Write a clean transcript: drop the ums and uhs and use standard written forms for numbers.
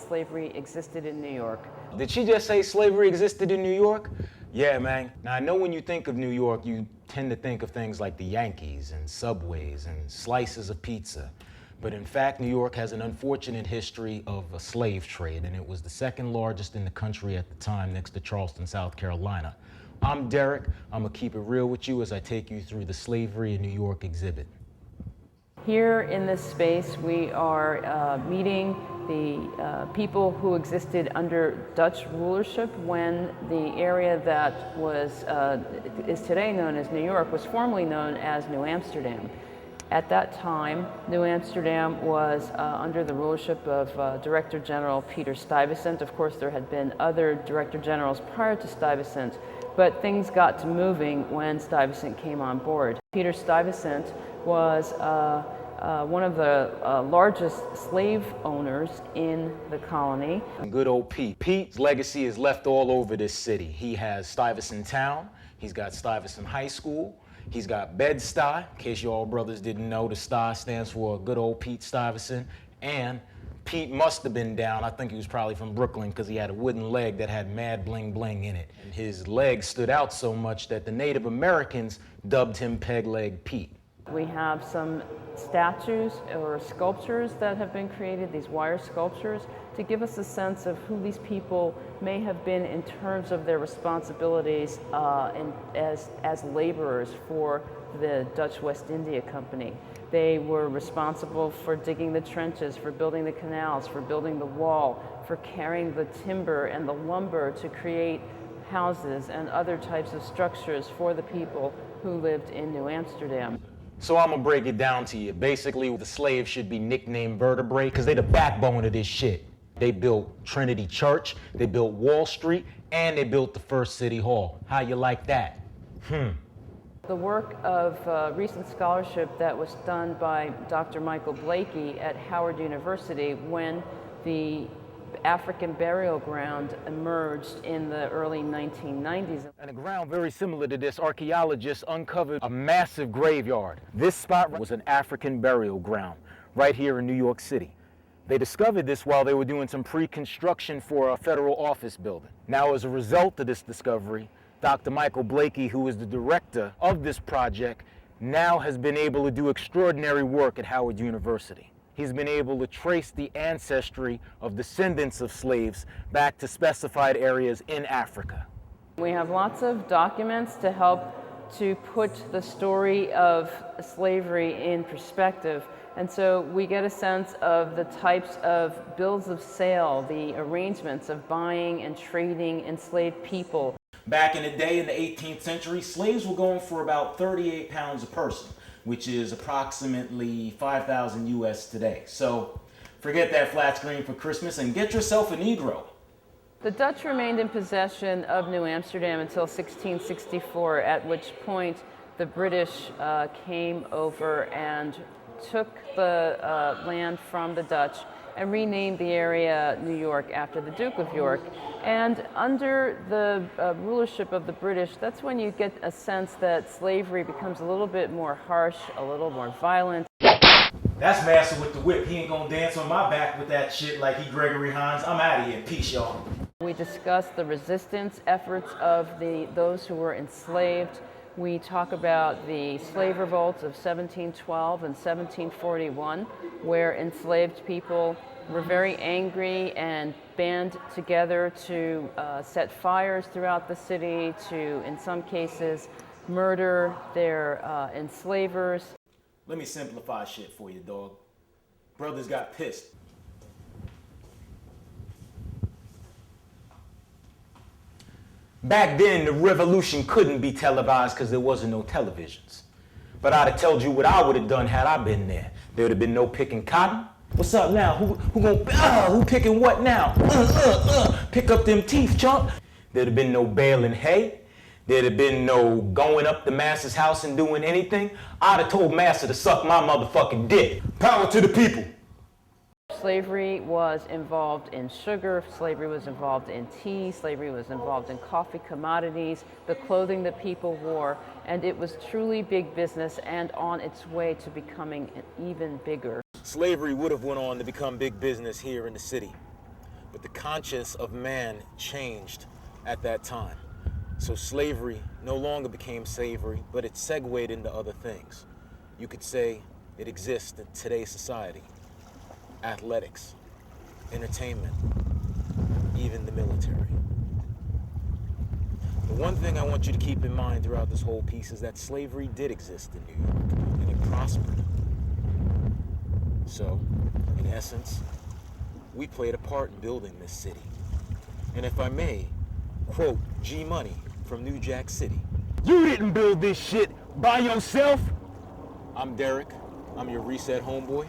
slavery existed in New York. Did she just say slavery existed in New York? Yeah, man. Now, I know when you think of New York, you tend to think of things like the Yankees and subways and slices of pizza. But in fact, New York has an unfortunate history of a slave trade, and it was the second largest in the country at the time, next to Charleston, South Carolina. I'm Derek. I'm gonna keep it real with you as I take you through the Slavery in New York exhibit. Here in this space, we are meeting the people who existed under Dutch rulership when the area that is today known as New York was formerly known as New Amsterdam. At that time, New Amsterdam was under the rulership of Director General Peter Stuyvesant. Of course, there had been other Director Generals prior to Stuyvesant, but things got to moving when Stuyvesant came on board. Peter Stuyvesant was one of the largest slave owners in the colony. Good old Pete. Pete's legacy is left all over this city. He has Stuyvesant Town, he's got Stuyvesant High School, he's got Bed-Stuy, in case you all brothers didn't know, the Stuy stands for good old Pete Stuyvesant, and Pete must have been down, I think he was probably from Brooklyn, because he had a wooden leg that had mad bling bling in it. And his leg stood out so much that the Native Americans dubbed him Peg Leg Pete. We have some statues or sculptures that have been created, these wire sculptures, to give us a sense of who these people may have been in terms of their responsibilities as laborers for the Dutch West India Company. They were responsible for digging the trenches, for building the canals, for building the wall, for carrying the timber and the lumber to create houses and other types of structures for the people who lived in New Amsterdam. So I'm gonna break it down to you. Basically, the slaves should be nicknamed vertebrae because they're the backbone of this shit. They built Trinity Church, they built Wall Street, and they built the first City Hall. How you like that? The work of recent scholarship that was done by Dr. Michael Blakey at Howard University when the African burial ground emerged in the early 1990s. And a ground very similar to this, archaeologists uncovered a massive graveyard. This spot was an African burial ground right here in New York City. They discovered this while they were doing some pre-construction for a federal office building. Now, as a result of this discovery, Dr. Michael Blakey, who is the director of this project, now has been able to do extraordinary work at Howard University. He's been able to trace the ancestry of descendants of slaves back to specified areas in Africa. We have lots of documents to help to put the story of slavery in perspective. And so we get a sense of the types of bills of sale, the arrangements of buying and trading enslaved people. Back in the day, in the 18th century, slaves were going for about 38 pounds a person, which is approximately 5,000 US today. So forget that flat screen for Christmas and get yourself a Negro. The Dutch remained in possession of New Amsterdam until 1664, at which point the British came over and took the land from the Dutch and renamed the area New York after the Duke of York. And under the rulership of the British, that's when you get a sense that slavery becomes a little bit more harsh, a little more violent. That's Master with the whip. He ain't gonna dance on my back with that shit like he Gregory Hines. I'm out of here. Peace, y'all. We discuss the resistance efforts of those who were enslaved. We talk about the slave revolts of 1712 and 1741, where enslaved people were very angry and band together to set fires throughout the city, to, in some cases, murder their enslavers. Let me simplify shit for you, dog. Brothers got pissed. Back then, the revolution couldn't be televised because there wasn't no televisions. But I'd have told you what I would have done had I been there. There would have been no picking cotton. What's up now? Who picking what now? Pick up them teeth, chump. There'd have been no baling hay. There'd have been no going up the master's house and doing anything. I'd have told master to suck my motherfucking dick. Power to the people. Slavery was involved in sugar, slavery was involved in tea, slavery was involved in coffee commodities, the clothing that people wore, and it was truly big business and on its way to becoming even bigger. Slavery would have went on to become big business here in the city. But the conscience of man changed at that time. So slavery no longer became slavery, but it segued into other things. You could say it exists in today's society. Athletics, entertainment, even the military. The one thing I want you to keep in mind throughout this whole piece is that slavery did exist in New York, and it prospered. So, in essence, we played a part in building this city. And if I may, quote G Money from New Jack City. You didn't build this shit by yourself. I'm Derek. I'm your reset homeboy.